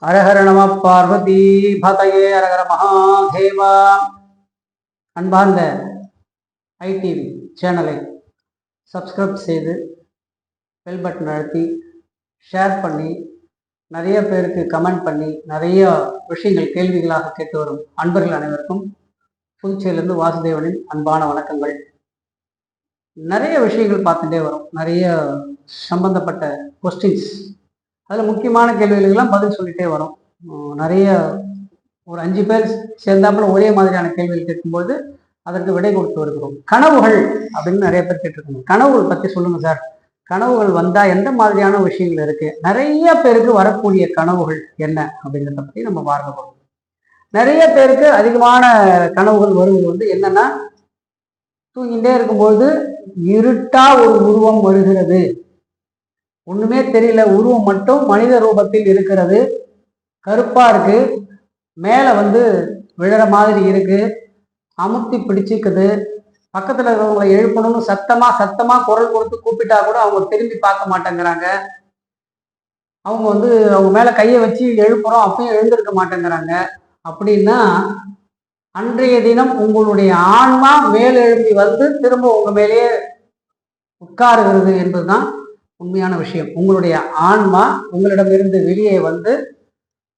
ஹரஹர நம பார்வதி பதையே ஹரஹர மகாதேவா. அன்பார்ந்த ஐடிவி சேனலை சப்ஸ்கிரைப் செய்து பெல் பட்டன் அழுத்தி ஷேர் பண்ணி நிறைய பேருக்கு கமெண்ட் பண்ணி நிறைய விஷயங்கள் கேள்விகளாக கேட்டு வரும் அன்பர்கள் அனைவருக்கும் புதுச்சேரியிலிருந்து வாசுதேவனின் அன்பான வணக்கங்கள். நிறைய விஷயங்கள் பார்த்துட்டே வரும், நிறைய சம்பந்தப்பட்ட கொஸ்டின்ஸ், அதில் முக்கியமான கேள்விகளுக்கெல்லாம் பதில் சொல்லிட்டே வரும். நிறைய ஒரு 5 பேர் சேர்ந்தாப்புல ஒரே மாதிரியான கேள்விகள் கேட்கும்போது அதற்கு விடை கொடுத்து வருகிறோம். கனவுகள் அப்படின்னு நிறைய பேர் கேட்டிருக்காங்க. கனவுகள் பற்றி சொல்லுங்க சார், கனவுகள் வந்தா எந்த மாதிரியான விஷயங்கள் இருக்கு, நிறைய பேருக்கு வரக்கூடிய கனவுகள் என்ன அப்படிங்கிறத பற்றி நம்ம பார்க்க போறோம். நிறைய பேருக்கு அதிகமான கனவுகள் வருவது என்னன்னா, தூங்கிட்டே இருக்கும்போது இருட்டா ஒரு உருவம் வருகிறது, ஒண்ணுமே தெரியல, உருவம் மட்டும் மனித ரூபத்தில் இருக்கிறது, கருப்பா இருக்கு, மேல விழற மாதிரி இருக்கு, அமுத்தி பிடிச்சிக்குது, பக்கத்துல இருக்கிறவங்களை எழுப்பணும்னு சத்தமா குரல் கொடுத்து கூப்பிட்டா கூட அவங்க திரும்பி பார்க்க மாட்டேங்கிறாங்க, அவங்க அவங்க மேல கையை வச்சு எழுப்புறோம் அப்பயும் எழுந்திருக்க மாட்டேங்கிறாங்க. அப்படின்னா அன்றைய தினம் உங்களுடைய ஆன்மா மேலெழும்பி திரும்ப உங்க மேலேயே உட்காருகிறது என்பதுதான் உண்மையான விஷயம். உங்களுடைய ஆன்மா உங்களிடமிருந்து வெளியே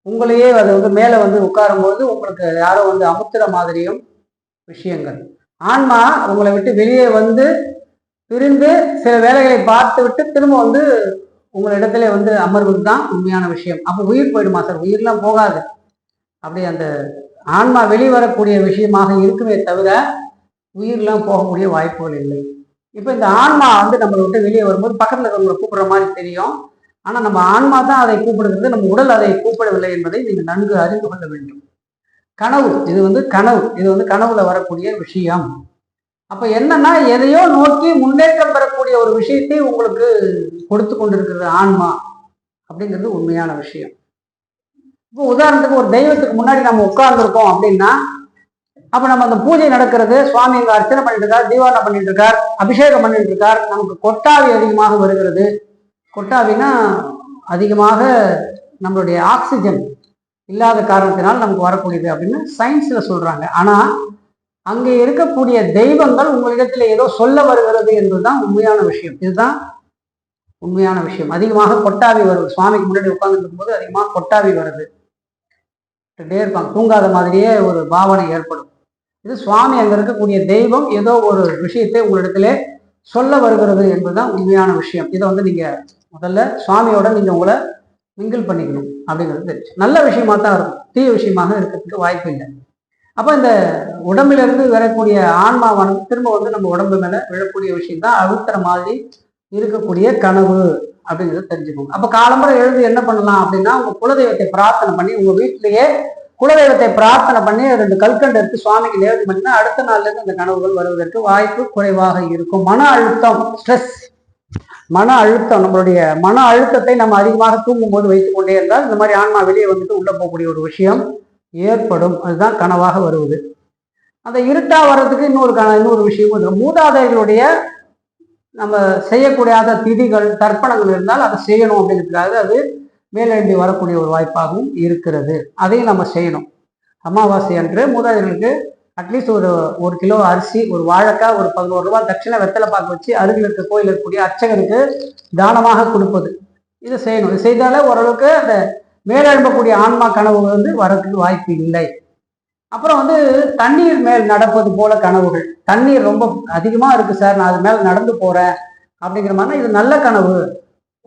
உங்களையே அது மேல உட்காரும் போது உங்களுக்கு யாரோ அமுத்துற மாதிரியும் விஷயங்கள். ஆன்மா உங்களை விட்டு வெளியே பிரிந்து சில வேலைகளை பார்த்து விட்டு திரும்ப உங்களிடத்துல அமர்வது தான் உண்மையான விஷயம். அப்போ உயிர் போயிடுமா சார்? உயிர்லாம் போகாது. அப்படி அந்த ஆன்மா வெளிவரக்கூடிய விஷயமாக இருக்குமே தவிர உயிர்லாம் போகக்கூடிய வாய்ப்புகள் இல்லை. இப்போ இந்த ஆன்மா நம்மளை விட்டு வெளியே வரும்போது பக்கத்தில் இருக்கிறவங்களை கூப்பிடுற மாதிரி தெரியும், ஆனால் நம்ம ஆன்மா தான் அதை கூப்பிடுகிறது, நம்ம உடல் அதை கூப்பிடவில்லை என்பதை நீங்கள் நன்கு அறிந்து கொள்ள வேண்டும். கனவு இது கனவு, இது கனவுல வரக்கூடிய விஷயம். அப்ப என்னன்னா, எதையோ நோக்கி முன்னேற்றம் பெறக்கூடிய ஒரு விஷயத்தை உங்களுக்கு கொடுத்து கொண்டிருக்கிறது ஆன்மா அப்படிங்கிறது உண்மையான விஷயம். இப்போ உதாரணத்துக்கு ஒரு தெய்வத்துக்கு முன்னாடி நம்ம உட்கார்ந்துருக்கோம் அப்படின்னா, அப்ப நம்ம அந்த பூஜை நடக்கிறது, சுவாமி அங்க அர்ச்சனை பண்ணிட்டு இருக்கார், தீவாரணம் பண்ணிட்டு இருக்கார், அபிஷேகம் பண்ணிட்டு இருக்கார், நமக்கு கொட்டாவி அதிகமாக வருகிறது. கொட்டாவினா அதிகமாக நம்மளுடைய ஆக்சிஜன் இல்லாத காரணத்தினால் நமக்கு வரக்கூடியது அப்படின்னு சயின்ஸ்ல சொல்றாங்க. ஆனா அங்கே இருக்கக்கூடிய தெய்வங்கள் உங்களிடத்துல ஏதோ சொல்ல வருகிறது என்பதுதான் உண்மையான விஷயம். இதுதான் உண்மையான விஷயம். அதிகமாக கொட்டாவி வருது, சுவாமிக்கு முன்னாடி உட்கார்ந்துட்டு இருக்கும்போது அதிகமாக கொட்டாவி வருது, இருப்பாங்க, தூங்காத மாதிரியே ஒரு பாவனை ஏற்படும். இது சுவாமி அங்க இருக்கக்கூடிய தெய்வம் ஏதோ ஒரு விஷயத்தை உங்களிடத்துல சொல்ல வருகிறது என்பதுதான் உண்மையான விஷயம். இதை நீங்க முதல்ல சுவாமியோட நீங்க உங்களை மிங்கிள் பண்ணிக்கணும் அப்படிங்கிறது தெரிஞ்சு. நல்ல விஷயமா தான் இருக்கும், தீய விஷயமாக இருக்கிறதுக்கு வாய்ப்பு இல்லை. அப்ப இந்த உடம்பிலிருந்து வரக்கூடிய ஆன்மாவானது திரும்ப நம்ம உடம்பு மேல விழக்கூடிய விஷயம் தான் அழுத்துற மாதிரி இருக்கக்கூடிய கனவு அப்படிங்கிறத தெரிஞ்சுக்கோங்க. அப்ப காலம்பரை எழுந்து என்ன பண்ணலாம் அப்படின்னா, உங்க குலதெய்வத்தை பிரார்த்தனை பண்ணி, உங்க வீட்டிலேயே குலதெய்வத்தை பிரார்த்தனை பண்ணி 2 கல்கண்டு எடுத்து சுவாமிக்கு நேர்த்தி பண்ணினா அடுத்த நாள்ல இருந்து அந்த கனவுகள் வருவதற்கு வாய்ப்பு குறைவாக இருக்கும். மன அழுத்தம், ஸ்ட்ரெஸ், மன அழுத்தம், நம்மளுடைய மன அழுத்தத்தை நம்ம அதிகமாக தூங்கும் போது வைத்துக் கொண்டே இருந்தால் இந்த மாதிரி ஆன்மா வெளியே உள்ள போகக்கூடிய ஒரு விஷயம் ஏற்படும். அதுதான் கனவாக வருவது. அந்த இருட்டா வர்றதுக்கு இன்னொரு விஷயம், மூதாதைகளுடைய நம்ம செய்யக்கூடாத திதிகள் தர்ப்பணங்கள் இருந்தால் அதை செய்யணும் அப்படிங்கிறதுக்காக அது மேலெழும்பி வரக்கூடிய ஒரு வாய்ப்பாகவும் இருக்கிறது. அதையும் நம்ம செய்யணும். அமாவாசை அன்று மூதாதைகளுக்கு அட்லீஸ்ட் ஒரு கிலோ அரிசி, ஒரு வாழைக்காய், ஒரு 11 ரூபாய் தட்சிணை வெத்தலை பாக்கு வச்சு அருகில் இருக்க கோயில் இருக்கக்கூடிய அர்ச்சகருக்கு தானமாக கொடுப்பது, இதை செய்யணும். இது செய்தாலே ஓரளவுக்கு அந்த மேலெழும்பக்கூடிய ஆன்மா கனவு வரதுக்கு வாய்ப்பு இல்லை. அப்புறம் தண்ணீர் மேல் நடப்பது போல கனவுகள். தண்ணீர் ரொம்ப அதிகமா இருக்கு சார், நான் அது மேல நடந்து போறேன் அப்படிங்கிற மாதிரி, இது நல்ல கனவு.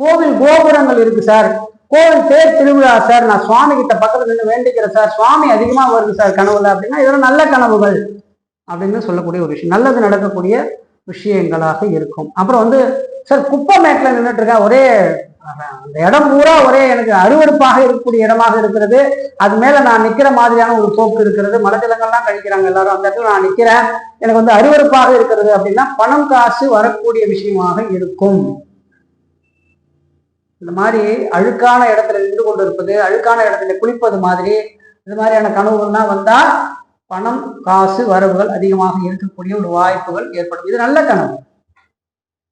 கோவில் கோபுரங்கள் இருக்கு சார், கோவில் தேர் திருவிழா சார், நான் சுவாமி கிட்ட பக்கத்துல நின்று வேண்டிக்கிறேன் சார், சுவாமி அதிகமா வருது சார் கனவுல அப்படின்னா இதெல்லாம் நல்ல கனவுகள் அப்படின்னு சொல்லக்கூடிய ஒரு விஷயம், நல்லது நடக்கக்கூடிய விஷயங்களாக இருக்கும். அப்புறம் சார் குப்பமேட்டில் நின்றுட்டு இருக்கா, ஒரே அந்த இடம் பூரா ஒரே எனக்கு அருவருப்பாக இருக்கக்கூடிய இடமாக இருக்கிறது, அது மேல நான் நிக்கிற மாதிரியான ஒரு போக்கு இருக்கிறது, மலஜலங்கள்லாம் கழிக்கிறாங்க எல்லாரும், அந்த இடத்துல நான் நிக்கிறேன், எனக்கு அருவருப்பாக இருக்கிறது அப்படின்னா பணம் காசு வரக்கூடிய விஷயமாக இருக்கும். இந்த மாதிரி அழுக்கான இடத்துல நின்று கொண்டு இருப்பது, அழுக்கான இடத்துல குளிப்பது மாதிரி இது மாதிரியான கனவுகள்லாம் வந்தா பணம் காசு வரவுகள் அதிகமாக இருக்கக்கூடிய ஒரு வாய்ப்புகள் ஏற்படும். இது நல்ல கனவு.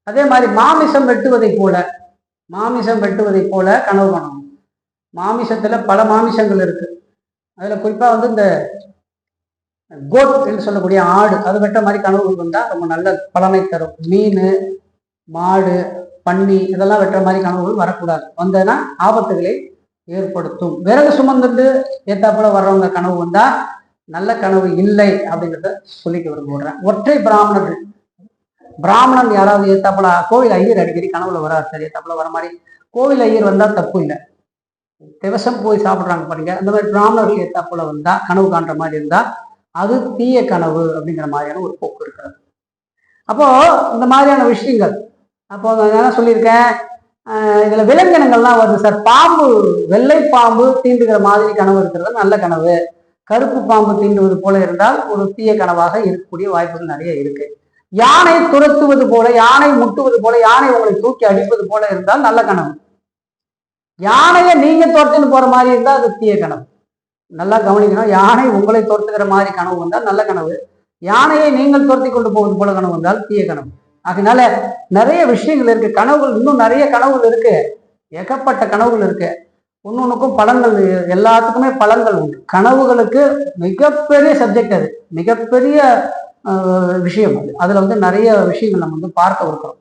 அதே மாதிரி மாமிசம் வெட்டுவதை போல கனவு காணணும். மாமிசத்துல பல மாமிசங்கள் இருக்கு. அதுல குறிப்பா வந்து இந்த கோட் என்று சொல்லக்கூடிய ஆடு, அது வெட்ட மாதிரி கனவுகள் வந்தா ரொம்ப நல்ல பலனை தரும். மீன், மாடு, பன்னி இதெல்லாம் வெட்டுற மாதிரி கனவுகள் வரக்கூடாது. வந்ததுன்னா ஆபத்துகளை ஏற்படுத்தும். விறகு சுமந்துட்டு ஏத்தாப்புல வர்றவங்க கனவு வந்தா நல்ல கனவு இல்லை அப்படிங்கிறத சொல்லிக்க விரும்புகிறேன். ஒற்றை பிராமணர்கள், பிராமணன் யாராவது ஏத்தாப்புல, கோவில் ஐயர் அடிக்கடி கனவுல வராது சார், ஏத்தாப்புல வர மாதிரி கோவில் ஐயர் வந்தா தப்பு இல்லை. திவசம் போய் சாப்பிட்றாங்க பாருங்க, அந்த மாதிரி பிராமணர்கள் ஏத்தாப்புல வந்தா கனவு காண்ற மாதிரி இருந்தா அது தீய கனவு அப்படிங்கிற மாதிரியான ஒரு போக்கு இருக்கிறது. அப்போ இந்த மாதிரியான விஷயங்கள், அப்போ நான் என்ன சொல்லியிருக்கேன், இதுல விலங்கினங்கள்லாம் வருது சார். பாம்பு, வெள்ளை பாம்பு தீண்டுகிற மாதிரி கனவு இருக்கிறது நல்ல கனவு. கருப்பு பாம்பு தீண்டுவது போல இருந்தால் ஒரு தீய கனவாக இருக்கக்கூடிய வாய்ப்புகள் நிறைய இருக்கு. யானை துரத்துவது போல, யானை முட்டுவது போல, யானை உங்களை தூக்கி அடிப்பது போல இருந்தால் நல்ல கனவு. யானையை நீங்க துரத்துன்னு போற மாதிரி இருந்தால் அது தீய கனவு. நல்லா கவனிக்கணும். யானை உங்களை துரத்துகிற மாதிரி கனவு வந்தால் நல்ல கனவு. யானையை நீங்கள் துரத்தி கொண்டு போவது போல கனவு வந்தால் தீய கனவு. அதனால நிறைய விஷயங்கள் இருக்கு. கனவுகள் இன்னும் நிறைய கனவுகள் இருக்கு, ஏகப்பட்ட கனவுகள் இருக்கு. ஒன்னொன்னுக்கும் பலன்கள், எல்லாத்துக்குமே பலன்கள் உண்டு. கனவுகளுக்கு மிகப்பெரிய சப்ஜெக்ட், அது மிகப்பெரிய விஷயம். அதுல வந்து நிறைய விஷயங்கள் நம்ம வந்து பார்க்க இருக்கிறோம்.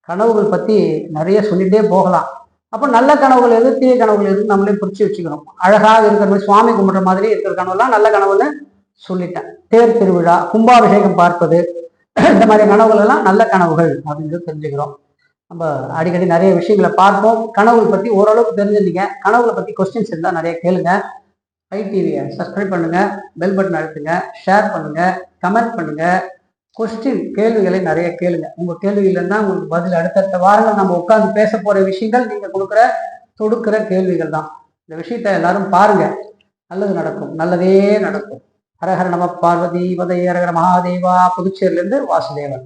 கனவுகள் பத்தி நிறைய சொல்லிட்டே போகலாம். அப்போ நல்ல கனவுகள் எது, தீய கனவுகள் எது நம்மளே பிடிச்சி வச்சுக்கணும். அழகாக இருக்கிற மாதிரி, சுவாமி கும்பிட்ற மாதிரி இருக்கிற கனவுலாம் நல்ல கனவுன்னு சொல்லிட்டேன். தேர் திருவிழா, கும்பாபிஷேகம் பார்ப்பது, இந்த மாதிரி கனவுகள் எல்லாம் நல்ல கனவுகள் அப்படின்றது தெரிஞ்சுக்கிறோம். நம்ம அடிக்கடி நிறைய விஷயங்களை பார்ப்போம். கனவுகளை பற்றி ஓரளவுக்கு தெரிஞ்சுருந்தீங்க. கனவுகளை பற்றி கொஸ்டின்ஸ் இருந்தால் நிறைய கேளுங்க. ஐடிவியை சப்ஸ்கிரைப் பண்ணுங்க, பெல் பட்டன் அழுத்துங்க, ஷேர் பண்ணுங்க, கமெண்ட் பண்ணுங்க. கொஸ்டின், கேள்விகளை நிறைய கேளுங்க. உங்க கேள்விகள் இருந்தால் உங்களுக்கு பதில் அடுத்தடுத்த வாரங்கள் நம்ம உட்கார்ந்து பேச போற விஷயங்கள் நீங்க தொடுக்கிற கேள்விகள் தான். இந்த விஷயத்த எல்லாரும் பாருங்க, நல்லது நடக்கும், நல்லதே நடக்கும். ஹரஹர நம பார்வதி பதையே, ஹரஹர மகாதேவா. புதுச்சேரியிலிருந்து வாசுதேவன்.